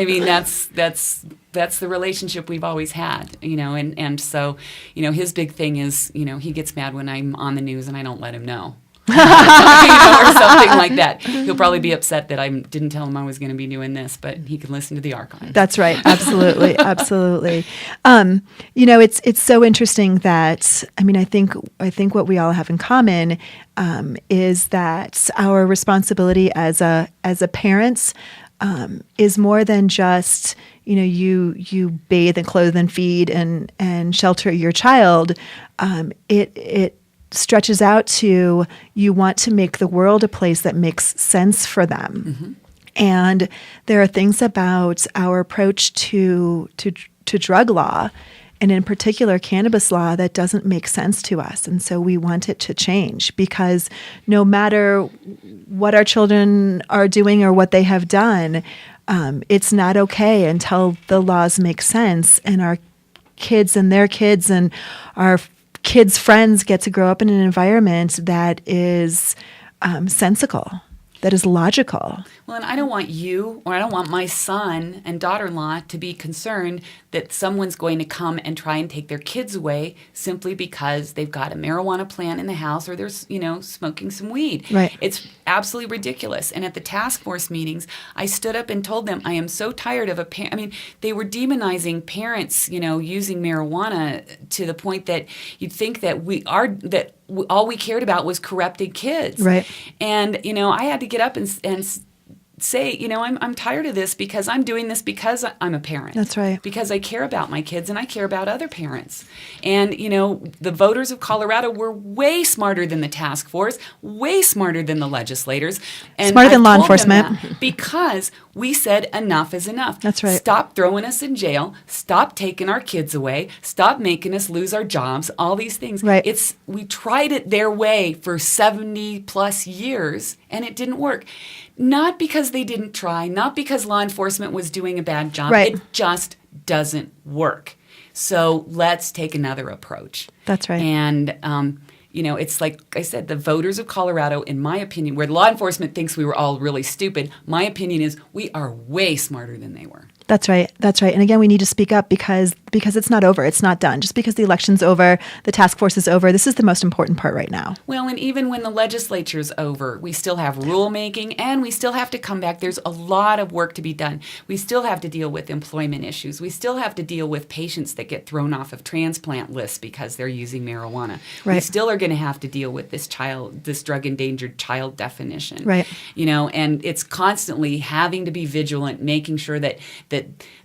that's the relationship we've always had, and so, his big thing is, he gets mad when I'm on the news and I don't let him know. Or something like that. He'll probably be upset that I didn't tell him I was going to be doing this, but he can listen to the archive. That's right. Absolutely. Absolutely. It's so interesting that, I think what we all have in common is that our responsibility as a parents is more than just, you bathe and clothe and feed and shelter your child. It stretches out to, you want to make the world a place that makes sense for them. Mm-hmm. And there are things about our approach to drug law, and in particular cannabis law, that doesn't make sense to us. And so we want it to change, because no matter what our children are doing or what they have done, it's not okay until the laws make sense, and our kids and their kids and our kids' friends get to grow up in an environment that is sensical, that is logical. Well, and I don't want you, or I don't want my son and daughter-in-law to be concerned that someone's going to come and try and take their kids away simply because they've got a marijuana plant in the house, or they're, smoking some weed. Right. It's absolutely ridiculous. And at the task force meetings, I stood up and told them, I am so tired of they were demonizing parents, using marijuana to the point that you'd think that all we cared about was corrupted kids. Right. And, I had to get up and say, I'm tired of this, because I'm doing this because I'm a parent. That's right. Because I care about my kids and I care about other parents. And, the voters of Colorado were way smarter than the task force, way smarter than the legislators. And smarter than law told them enforcement. that because we said enough is enough. That's right. Stop throwing us in jail. Stop taking our kids away. Stop making us lose our jobs. All these things. Right. We tried it their way for 70 plus years, and it didn't work. Not because they didn't try, not because law enforcement was doing a bad job. Right. It just doesn't work. So let's take another approach. That's right. And, it's like I said, the voters of Colorado, in my opinion, where law enforcement thinks we were all really stupid, my opinion is we are way smarter than they were. That's right. That's right. And again, we need to speak up because it's not over. It's not done. Just because the election's over, the task force is over. This is the most important part right now. Well, and even when the legislature's over, we still have rulemaking and we still have to come back. There's a lot of work to be done. We still have to deal with employment issues. We still have to deal with patients that get thrown off of transplant lists because they're using marijuana. Right. We still are going to have to deal with this drug endangered child definition. Right. And it's constantly having to be vigilant, making sure that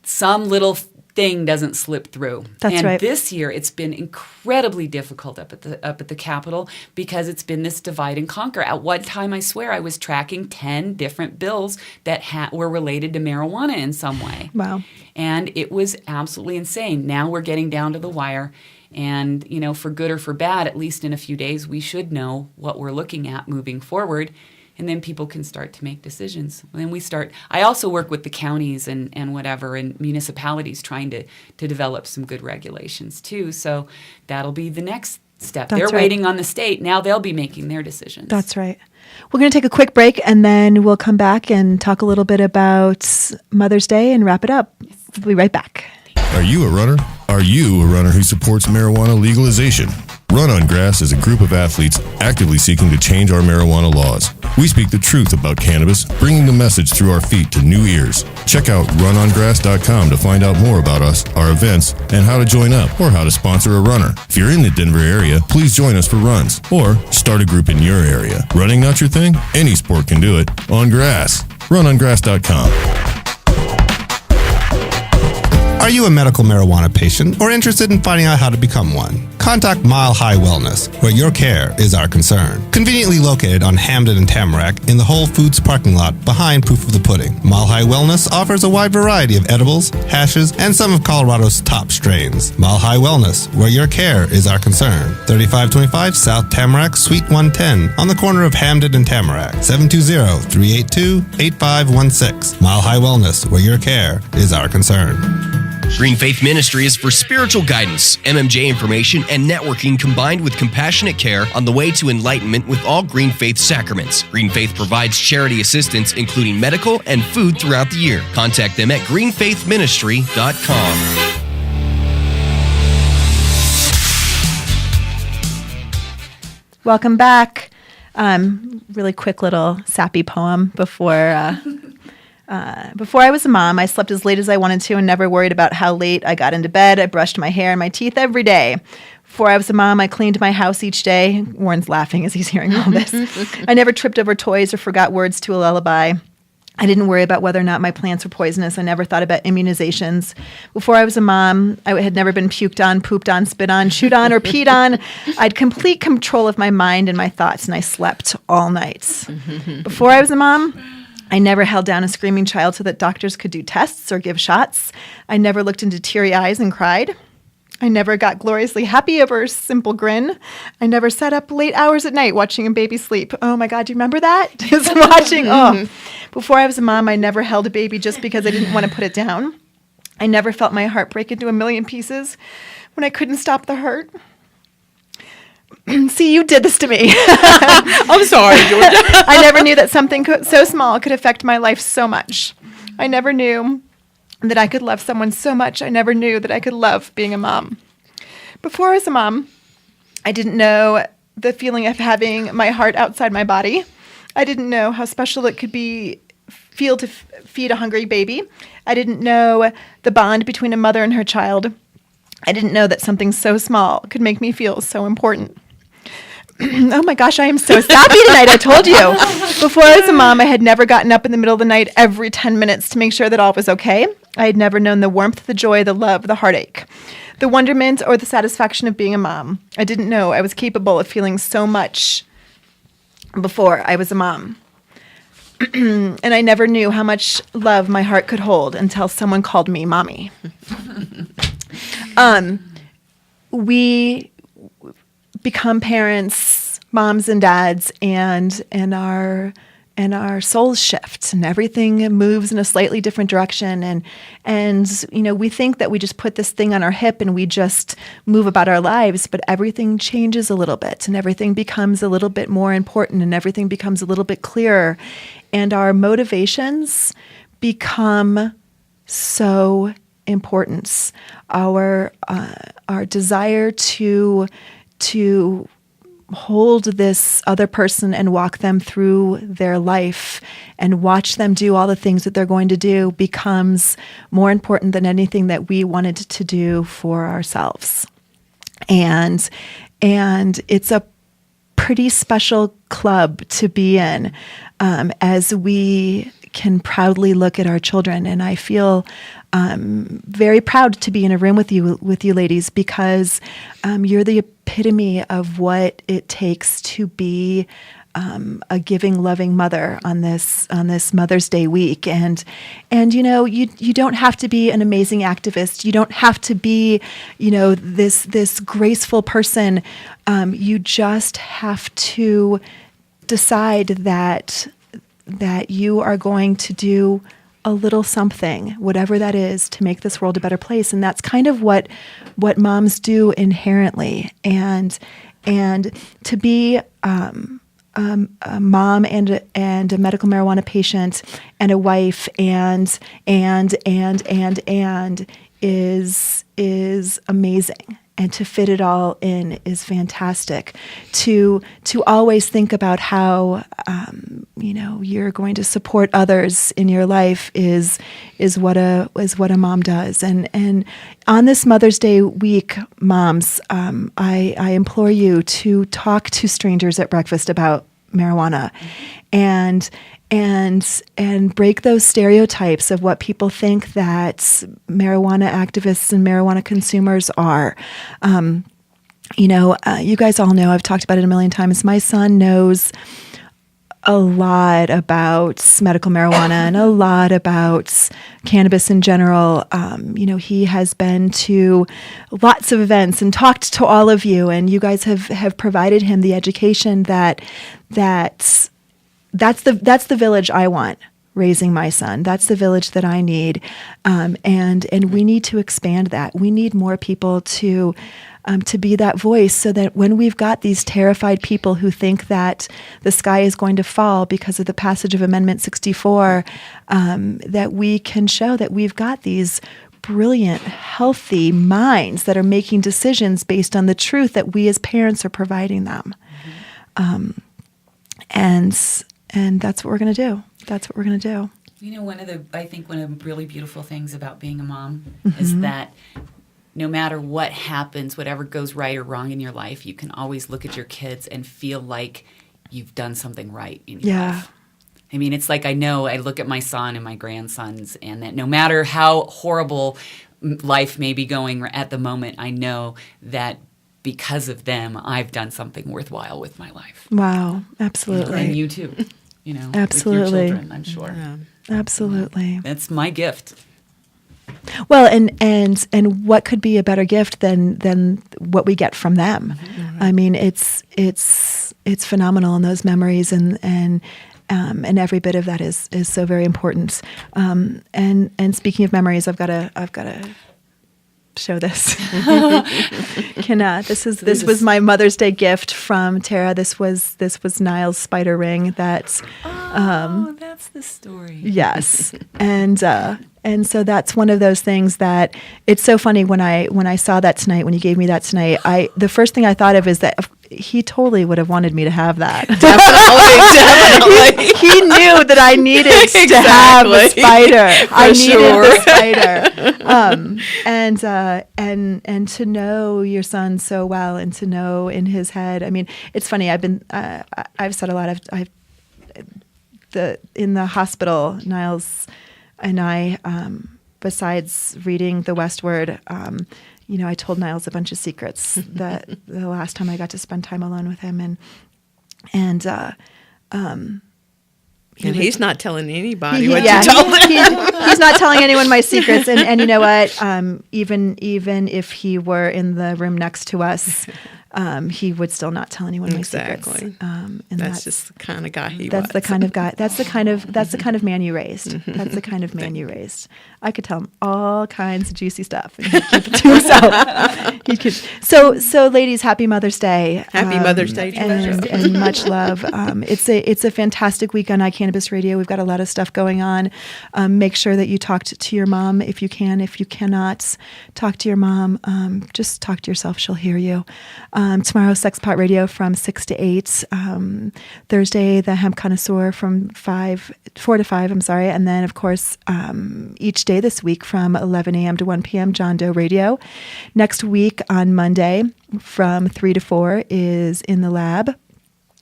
some little thing doesn't slip through. That's right. And this year, it's been incredibly difficult up at the Capitol because it's been this divide and conquer. At one time, I swear, I was tracking 10 different bills that were related to marijuana in some way. Wow. And it was absolutely insane. Now we're getting down to the wire. And, for good or for bad, at least in a few days, we should know what we're looking at moving forward. And then people can start to make decisions. And then I also work with the counties and whatever and municipalities trying to develop some good regulations too. So that'll be the next step. They're waiting on the state. Now they'll be making their decisions. That's right. We're going to take a quick break and then we'll come back and talk a little bit about Mother's Day and wrap it up. Yes. We'll be right back. Are you a runner? Are you a runner who supports marijuana legalization? Run on Grass is a group of athletes actively seeking to change our marijuana laws. We speak the truth about cannabis, bringing the message through our feet to new ears. Check out runongrass.com to find out more about us, our events, and how to join up or how to sponsor a runner. If you're in the Denver area, please join us for runs or start a group in your area. Running not your thing? Any sport can do it. On Grass. Runongrass.com. Are you a medical marijuana patient or interested in finding out how to become one? Contact Mile High Wellness, where your care is our concern. Conveniently located on Hamden and Tamarack in the Whole Foods parking lot behind Proof of the Pudding. Mile High Wellness offers a wide variety of edibles, hashes, and some of Colorado's top strains. Mile High Wellness, where your care is our concern. 3525 South Tamarack, Suite 110, on the corner of Hamden and Tamarack. 720-382-8516. Mile High Wellness, where your care is our concern. Green Faith Ministry is for spiritual guidance, MMJ information, and networking combined with compassionate care on the way to enlightenment with all Green Faith sacraments. Green Faith provides charity assistance, including medical and food throughout the year. Contact them at greenfaithministry.com. Welcome back. Really quick little sappy poem before I was a mom, I slept as late as I wanted to and never worried about how late I got into bed. I brushed my hair and my teeth every day. Before I was a mom, I cleaned my house each day. Warren's laughing as he's hearing all this. I never tripped over toys or forgot words to a lullaby. I didn't worry about whether or not my plants were poisonous. I never thought about immunizations. Before I was a mom, I had never been puked on, pooped on, spit on, chewed on, or peed on. I had complete control of my mind and my thoughts, and I slept all nights. Before I was a mom, I never held down a screaming child so that doctors could do tests or give shots. I never looked into teary eyes and cried. I never got gloriously happy over a simple grin. I never sat up late hours at night watching a baby sleep. Oh my God, do you remember that? Just watching. Oh. Before I was a mom, I never held a baby just because I didn't want to put it down. I never felt my heart break into a million pieces when I couldn't stop the hurt. See, you did this to me. I'm sorry, Georgia. I never knew that something so small could affect my life so much. I never knew that I could love someone so much. I never knew that I could love being a mom. Before I was a mom, I didn't know the feeling of having my heart outside my body. I didn't know how special it could feel to feed a hungry baby. I didn't know the bond between a mother and her child. I didn't know that something so small could make me feel so important. Oh my gosh, I am so sappy tonight, I told you. Before I was a mom, I had never gotten up in the middle of the night every 10 minutes to make sure that all was okay. I had never known the warmth, the joy, the love, the heartache, the wonderment, or the satisfaction of being a mom. I didn't know I was capable of feeling so much before I was a mom. And I never knew how much love my heart could hold until someone called me mommy. We become parents, moms and dads, and our souls shift, and everything moves in a slightly different direction. And we think that we just put this thing on our hip and we just move about our lives, but everything changes a little bit, and everything becomes a little bit more important, and everything becomes a little bit clearer, and our motivations become so important. Our desire to hold this other person and walk them through their life and watch them do all the things that they're going to do becomes more important than anything that we wanted to do for ourselves. And it's a pretty special club to be in, as we can proudly look at our children. And I feel very proud to be in a room with you ladies, because you're the epitome of what it takes to be a giving, loving mother on this Mother's Day week. And you don't have to be an amazing activist. You don't have to be, this graceful person. You just have to decide that you are going to do a little something, whatever that is, to make this world a better place. And that's kind of what moms do inherently. And to be a mom and a medical marijuana patient and a wife and is amazing. And to fit it all in is fantastic. To always think about how you're going to support others in your life is what a mom does. And on this Mother's Day week, moms, I implore you to talk to strangers at breakfast about marijuana, and break those stereotypes of what people think that marijuana activists and marijuana consumers are. You guys all know, I've talked about it a million times, my son knows a lot about medical marijuana and a lot about cannabis in general. He has been to lots of events and talked to all of you, and you guys have provided him the education that's the village I want raising my son. That's the village that I need. And we need to expand that. We need more people to be that voice, so that when we've got these terrified people who think that the sky is going to fall because of the passage of Amendment 64, that we can show that we've got these brilliant, healthy minds that are making decisions based on the truth that we as parents are providing them. And that's what we're going to do. That's what we're going to do. One of the really beautiful things about being a mom is that no matter what happens, whatever goes right or wrong in your life, you can always look at your kids and feel like you've done something right in your life. I mean, it's like I look at my son and my grandsons, and that no matter how horrible life may be going at the moment, I know that because of them, I've done something worthwhile with my life. Wow, absolutely. And you too, absolutely. with your children, I'm sure. Yeah. Absolutely. That's my gift. Well, and what could be a better gift than what we get from them? Mm-hmm. I mean, it's phenomenal, and those memories and every bit of that is so very important. And speaking of memories, I've got to show this. This was my Mother's Day gift from Tara. This was Niall's spider ring. That's the story. Yes, and so that's one of those things that it's so funny when I saw that tonight, when you gave me that tonight. The first thing I thought of is that he totally would have wanted me to have that. Definitely. He knew that I needed to have a spider. I needed the spider. And to know your son so well, and to know in his head. I mean, it's funny. I've said a lot. In the hospital, Niles and I, besides reading The Westward, I told Niles a bunch of secrets that the last time I got to spend time alone with him, and he's not telling anybody what you told him. He's not telling anyone my secrets, and you know what? Even if he were in the room next to us, he would still not tell anyone my Exactly. secrets. And That's just the kind of guy he that's was. the kind of guy. That's the kind of man you raised. That's the kind of man you raised. I could tell him all kinds of juicy stuff, and he'd keep it to himself. He could. So, ladies, happy Mother's Day. Happy Mother's Day, and much love. It's a fantastic week on iCannabis Radio. We've got a lot of stuff going on. Make sure that you talk to your mom if you can. If you cannot talk to your mom, just talk to yourself. She'll hear you. Tomorrow, Sex Pot Radio from 6 to 8. Thursday, the Hemp Connoisseur from 4 to 5. And then of course each day this week from 11 a.m. to 1 p.m. John Doe Radio. Next week on Monday from 3 to 4 is In the Lab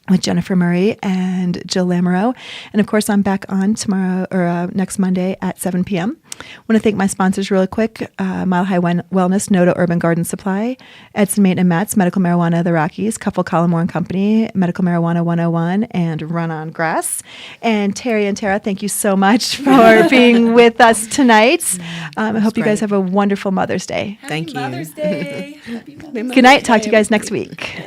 with Jennifer Murray and Jill Lamoureux. And of course, I'm back on tomorrow or next Monday at 7 p.m. I want to thank my sponsors really quick. Mile High Wellness, Noto Urban Garden Supply, Edson Mate and Matt's Medical Marijuana of the Rockies, Cuffle Collmore and Company, Medical Marijuana 101, and Run on Grass. And Terry and Tara, thank you so much for being with us tonight. I hope you guys have a wonderful Mother's Day. Thank you. Mother's Day. Happy Mother's Good night. Talk to you guys next week.